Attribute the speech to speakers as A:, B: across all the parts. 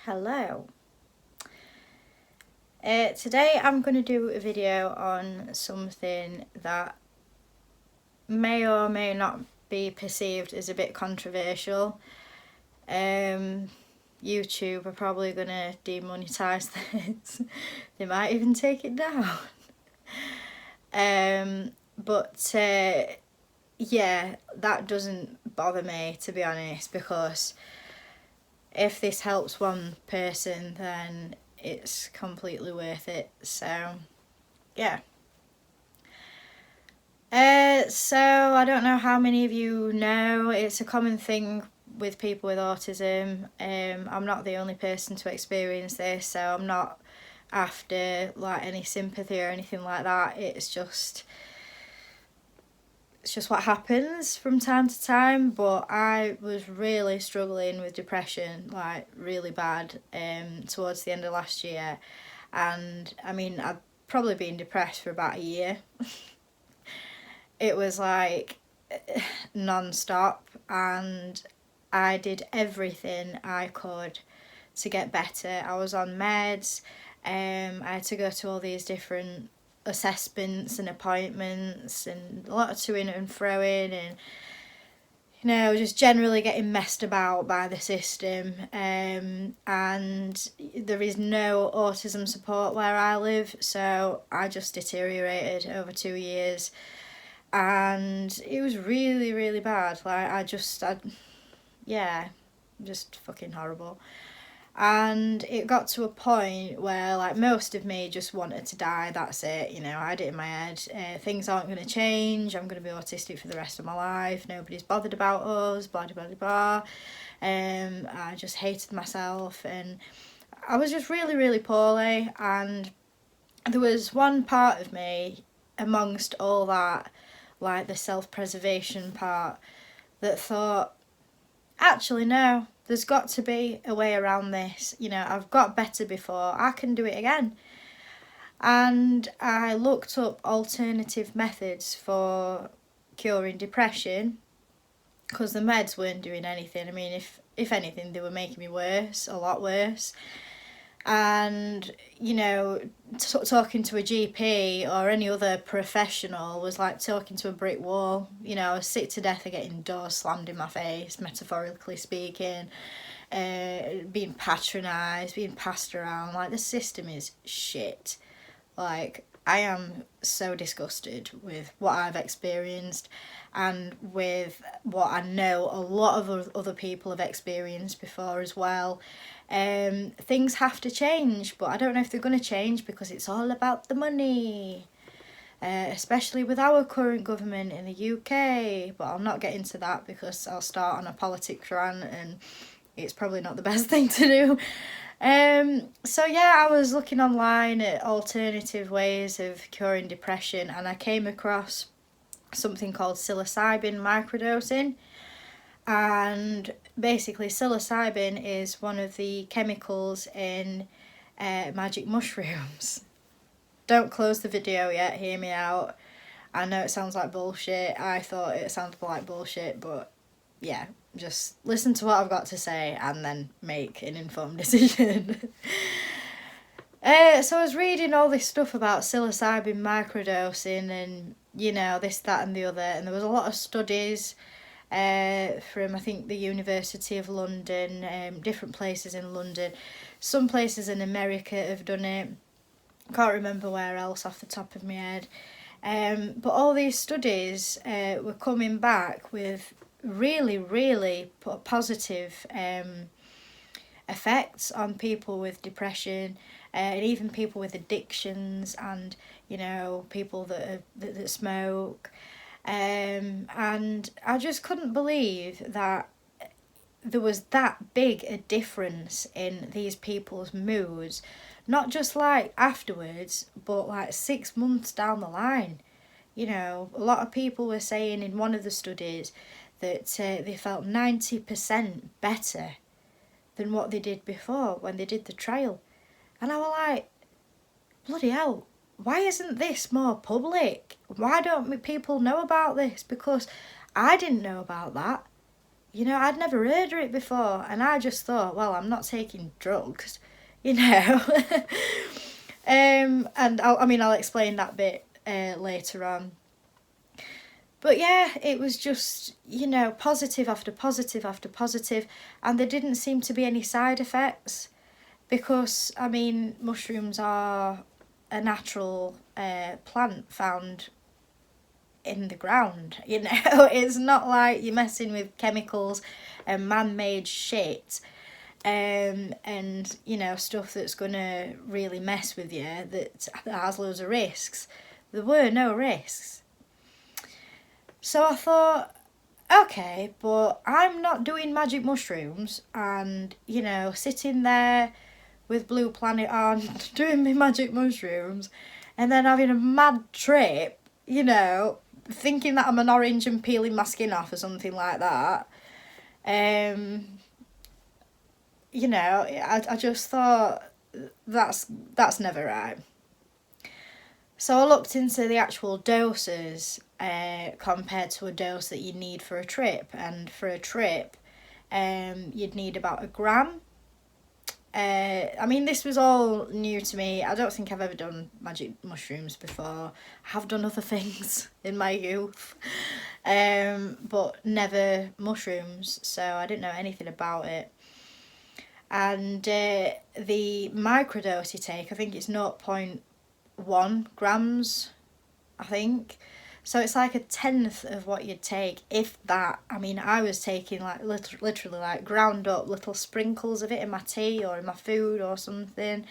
A: Hello. Today I'm going to do a video on something that may or may not be perceived as a bit controversial. YouTube are probably going to demonetize this. They might even take it down. But yeah, that doesn't bother me, to be honest, because if this helps one person, then it's completely worth it. So yeah. So I don't know how many of you know, it's a common thing with people with autism. I'm not the only person to experience this, so I'm not after like any sympathy or anything like that. It's just what happens from time to time. But I was really struggling with depression, like really bad, towards the end of last year. And I mean, I'd probably been depressed for about a year. It was like non-stop, and I did everything I could to get better. I was on meds. I had to go to all these different assessments and appointments, and a lot of to-ing and fro-ing, and just generally getting messed about by the system. And there is no autism support where I live, so I just deteriorated over 2 years, and it was really, really bad. Like just fucking horrible. And it got to a point where, like, most of me just wanted to die. That's it. I had it in my head. Things aren't going to change. I'm going to be autistic for the rest of my life. Nobody's bothered about us. Blah, blah, blah, blah. I just hated myself. And I was just really, really poorly. And there was one part of me, amongst all that, like the self-preservation part, that thought, actually, no, there's got to be a way around this. I've got better before, I can do it again. And I looked up alternative methods for curing depression, because the meds weren't doing anything. I mean, if anything, they were making me worse, a lot worse. And talking to a GP or any other professional was like talking to a brick wall. I was sick to death of getting doors slammed in my face, metaphorically speaking, being patronised, being passed around. Like, the system is shit. Like, I am so disgusted with what I've experienced, and with what I know a lot of other people have experienced before as well. Things have to change, but I don't know if they're going to change, because it's all about the money. Especially with our current government in the UK. But I'll not get into that, because I'll start on a politics rant, and it's probably not the best thing to do. So yeah, I was looking online at alternative ways of curing depression, and I came across something called psilocybin microdosing. And basically, psilocybin is one of the chemicals in magic mushrooms. Don't close the video yet, hear me out. I know it sounds like bullshit. I thought it sounded like bullshit, but yeah, just listen to what I've got to say and then make an informed decision. So I was reading all this stuff about psilocybin microdosing and, this, that and the other. And there was a lot of studies from, I think, the University of London, different places in London. Some places in America have done it. Can't remember where else off the top of my head. But all these studies were coming back with really, really positive effects on people with depression, and even people with addictions, and people that smoke. And I just couldn't believe that there was that big a difference in these people's moods, not just like afterwards, but like 6 months down the line. A lot of people were saying in one of the studies that they felt 90% better than what they did before when they did the trial. And I was like, bloody hell, why isn't this more public? Why don't people know about this? Because I didn't know about that. you know, I'd never heard of it before, and I just thought, well, I'm not taking drugs, you know. And I'll explain that bit later on. But yeah, it was just, you know, positive after positive after positive, and there didn't seem to be any side effects because, I mean, mushrooms are a natural plant found in the ground, you know. It's not like you're messing with chemicals and man-made shit, and you know, stuff that's gonna really mess with you, that has loads of risks. There were no risks. So I thought, okay, but I'm not doing magic mushrooms and, you know, sitting there with Blue Planet on doing my magic mushrooms and then having a mad trip, you know, thinking that I'm an orange and peeling my skin off or something like that. You know, I just thought that's never right. So I looked into the actual doses compared to a dose that you need for a trip, and for a trip you'd need about a gram. I mean, this was all new to me. I don't think I've ever done magic mushrooms before. I have done other things in my youth, but never mushrooms, so I didn't know anything about it. And the microdose you take, I think it's 0.1 grams, I think. So it's like a tenth of what you'd take, if that. I mean, I was taking like literally like ground up little sprinkles of it in my tea or in my food or something.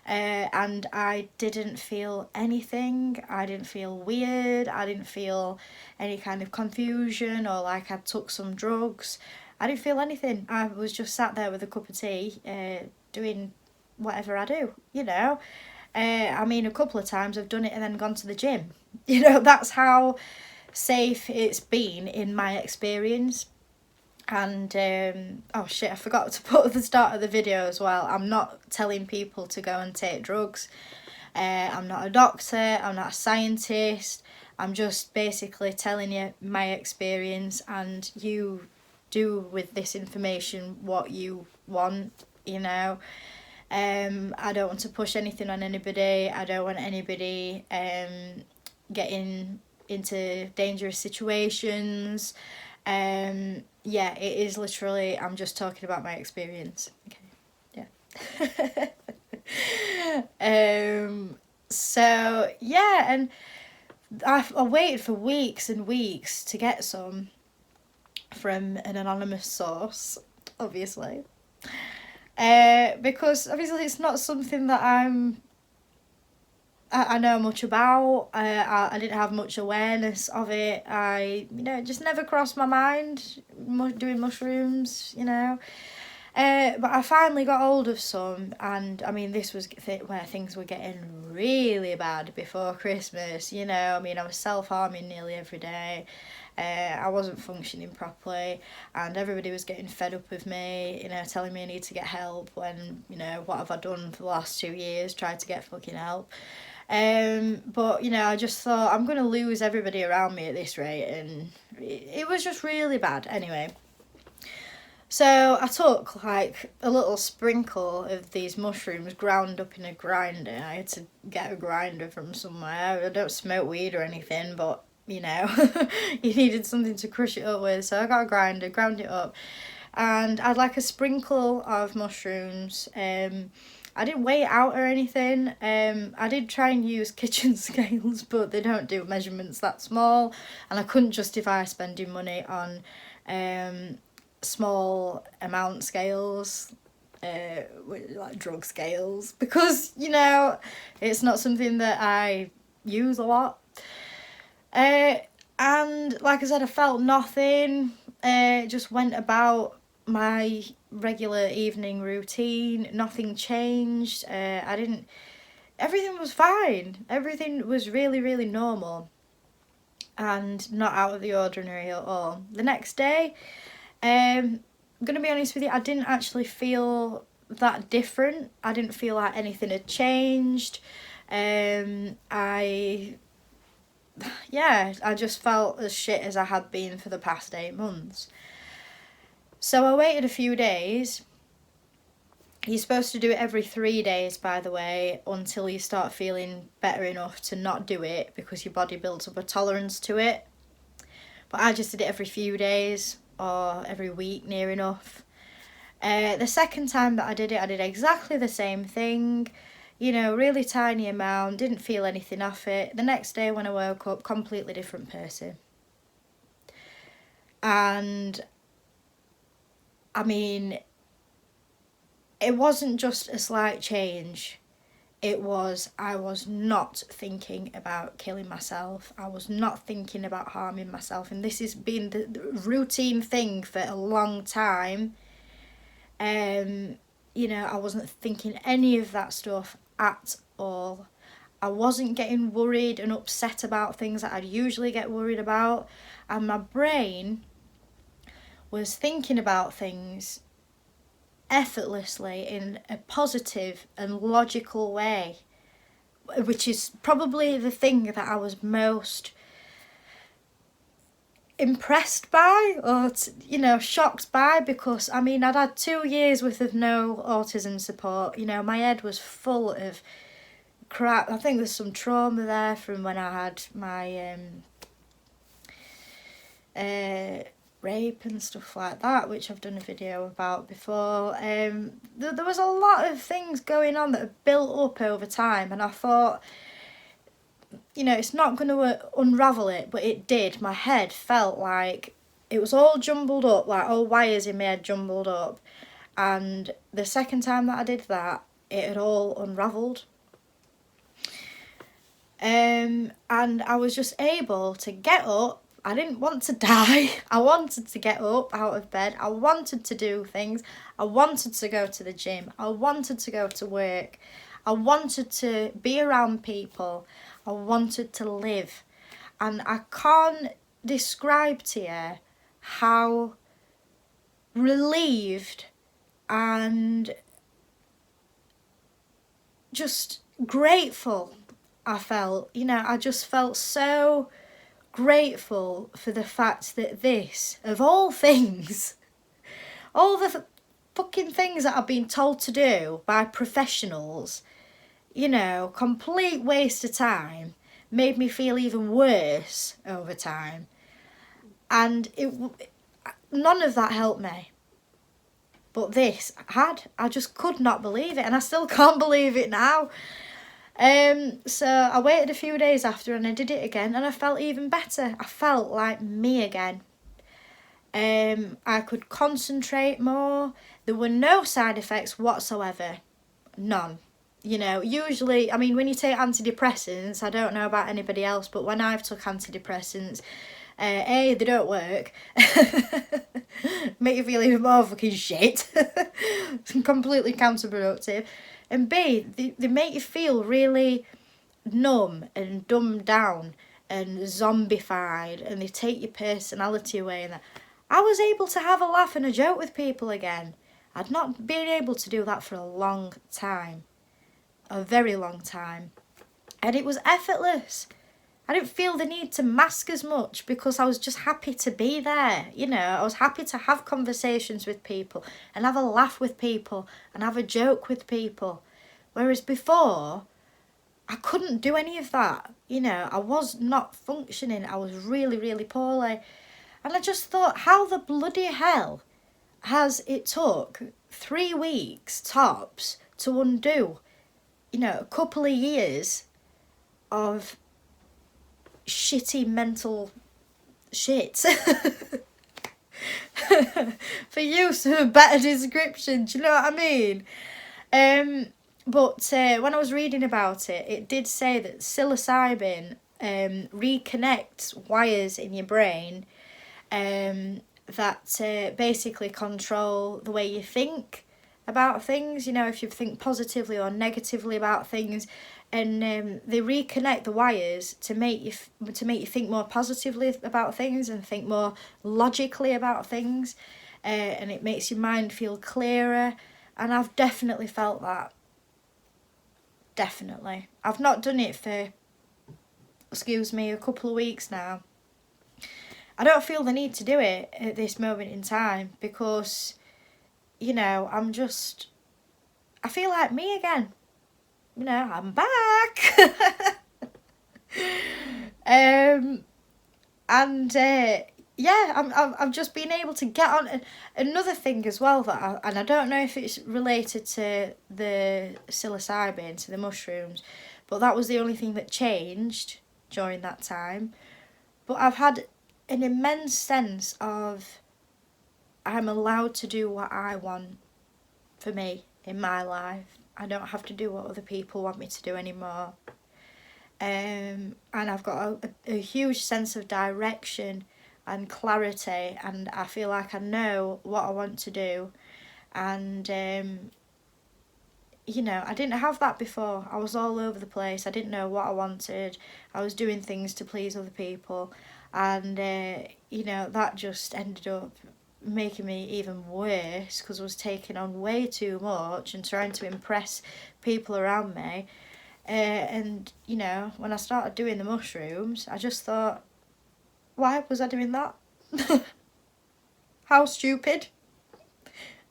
A: And I didn't feel anything. I didn't feel weird. I didn't feel any kind of confusion or like I took some drugs. I didn't feel anything. I was just sat there with a cup of tea, doing whatever I do, you know. I mean, a couple of times I've done it and then gone to the gym. You know, that's how safe it's been in my experience. And, oh shit, I forgot to put at the start of the video as well. I'm not telling people to go and take drugs. I'm not a doctor, I'm not a scientist. I'm just basically telling you my experience, and you do with this information what you want, you know. I don't want to push anything on anybody. I don't want anybody getting into dangerous situations. Yeah, it is literally, I'm just talking about my experience. Okay, yeah. So yeah, and I waited for weeks and weeks to get some from an anonymous source, obviously. Because obviously it's not something that I know much about. I didn't have much awareness of it. It just never crossed my mind doing mushrooms, you know. But I finally got hold of some, and I mean, this was where things were getting really bad before Christmas, you know. I mean, I was self-harming nearly every day. I wasn't functioning properly, and everybody was getting fed up with me, you know, telling me I need to get help when, you know, what have I done for the last 2 years, tried to get fucking help. But, you know, I just thought, I'm going to lose everybody around me at this rate, and it was just really bad. Anyway, so I took like a little sprinkle of these mushrooms ground up in a grinder. I had to get a grinder from somewhere. I don't smoke weed or anything, but you know, you needed something to crush it up with. So I got a grinder, ground it up, and I'd like a sprinkle of mushrooms. I didn't weigh it out or anything. I did try and use kitchen scales, but they don't do measurements that small, and I couldn't justify spending money on small amount scales, like drug scales, because, you know, it's not something that I use a lot. And like I said, I felt nothing. Just went about my regular evening routine. Nothing changed. Everything was fine. Everything was really, really normal and not out of the ordinary at all. The next day, I'm gonna be honest with you, I didn't actually feel that different. I didn't feel like anything had changed. I just felt as shit as I had been for the past 8 months. So I waited a few days. You're supposed to do it every 3 days, by the way, until you start feeling better enough to not do it, because your body builds up a tolerance to it. But I just did it every few days or every week, near enough. The second time that I did it, I did exactly the same thing. You know, really tiny amount, didn't feel anything off it. The next day when I woke up, completely different person. And I mean, it wasn't just a slight change. I was not thinking about killing myself. I was not thinking about harming myself. And this has been the routine thing for a long time. You know, I wasn't thinking any of that stuff at all. I wasn't getting worried and upset about things that I'd usually get worried about. And my brain was thinking about things effortlessly in a positive and logical way, which is probably the thing that I was most impressed by, or you know, shocked by, because I mean, I'd had 2 years worth of no autism support. You know, my head was full of crap. I think there's some trauma there from when I had my rape and stuff like that, which I've done a video about before. There was a lot of things going on that had built up over time, and I thought, you know, it's not going to unravel it, but it did. My head felt like it was all jumbled up, like all wires in my head jumbled up. And the second time that I did that, it had all unravelled. And I was just able to get up. I didn't want to die. I wanted to get up out of bed. I wanted to do things. I wanted to go to the gym. I wanted to go to work. I wanted to be around people. I wanted to live. And I can't describe to you how relieved and just grateful I felt. You know, I just felt so grateful for the fact that this, of all things, all the fucking things that I've been told to do by professionals, you know, complete waste of time, made me feel even worse over time. And none of that helped me. But this had. I just could not believe it, and I still can't believe it now. So I waited a few days after and I did it again, and I felt even better. I felt like me again. I could concentrate more. There were no side effects whatsoever. None. You know, usually, I mean, when you take antidepressants, I don't know about anybody else, but when I've took antidepressants, A, they don't work. Make you feel even more fucking shit. Completely counterproductive. And B, they make you feel really numb and dumbed down and zombified, and they take your personality away. And that. I was able to have a laugh and a joke with people again. I'd not been able to do that for a long time. A very long time. And it was effortless. I didn't feel the need to mask as much because I was just happy to be there. You know, I was happy to have conversations with people and have a laugh with people and have a joke with people. Whereas before, I couldn't do any of that. You know, I was not functioning. I was really, really poorly. And I just thought, how the bloody hell has it took 3 weeks tops to undo, you know, a couple of years of shitty mental shit? For use of a better description, do you know what I mean? But when I was reading about it, it did say that psilocybin reconnects wires in your brain that basically control the way you think about things. You know, if you think positively or negatively about things, and they reconnect the wires to make you think more positively about things and think more logically about things, and it makes your mind feel clearer. And I've definitely felt that. Definitely. I've not done it for, a couple of weeks now. I don't feel the need to do it at this moment in time because, you know, I feel like me again. You know, I'm back. I've just been able to get on. Another thing as well and I don't know if it's related to the psilocybin, to the mushrooms, but that was the only thing that changed during that time. But I've had an immense sense of I'm allowed to do what I want for me in my life. I don't have to do what other people want me to do anymore. And I've got a huge sense of direction and clarity, and I feel like I know what I want to do. And you know, I didn't have that before. I was all over the place. I didn't know what I wanted. I was doing things to please other people, and you know, that just ended up making me even worse because I was taking on way too much and trying to impress people around me. And you know, when I started doing the mushrooms, I just thought, why was I doing that? How stupid.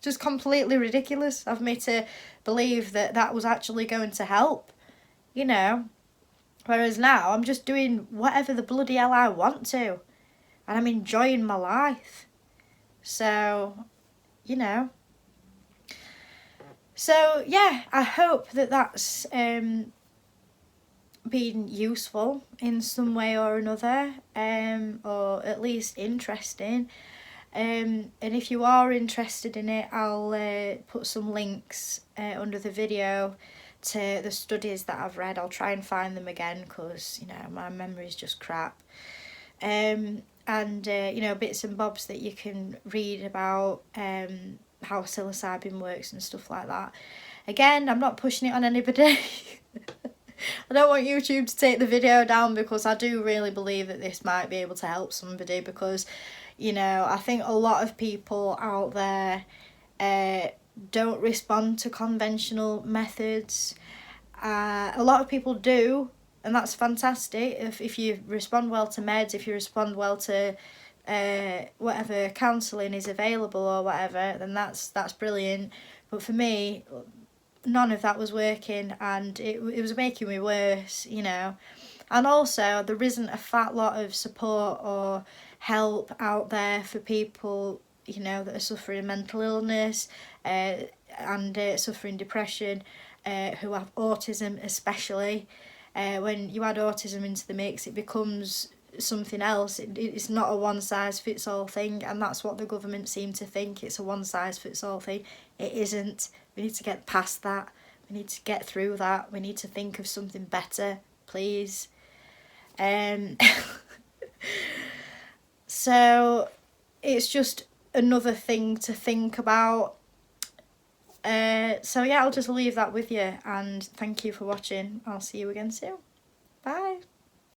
A: Just completely ridiculous of me to believe that that was actually going to help, you know. Whereas now I'm just doing whatever the bloody hell I want to, and I'm enjoying my life. So, you know. So yeah, I hope that that's been useful in some way or another, or at least interesting. And if you are interested in it, I'll put some links under the video to the studies that I've read. I'll try and find them again because, you know, my memory's just crap. And you know, bits and bobs that you can read about how psilocybin works and stuff like that. Again, I'm not pushing it on anybody. I don't want YouTube to take the video down because I do really believe that this might be able to help somebody, because, you know, I think a lot of people out there don't respond to conventional methods. A lot of people do, and that's fantastic. If you respond well to meds, if you respond well to whatever counselling is available or whatever, then that's brilliant. But for me, none of that was working, and it was making me worse, you know. And also, there isn't a fat lot of support or help out there for people, you know, that are suffering mental illness and suffering depression, who have autism especially. When you add autism into the mix, it becomes something else. It's not a one-size-fits-all thing, and that's what the government seem to think. It's a one-size-fits-all thing. It isn't. We need to get past that. We need to get through that. We need to think of something better, please. So it's just another thing to think about. So yeah, I'll just leave that with you, and thank you for watching. I'll see you again soon. Bye.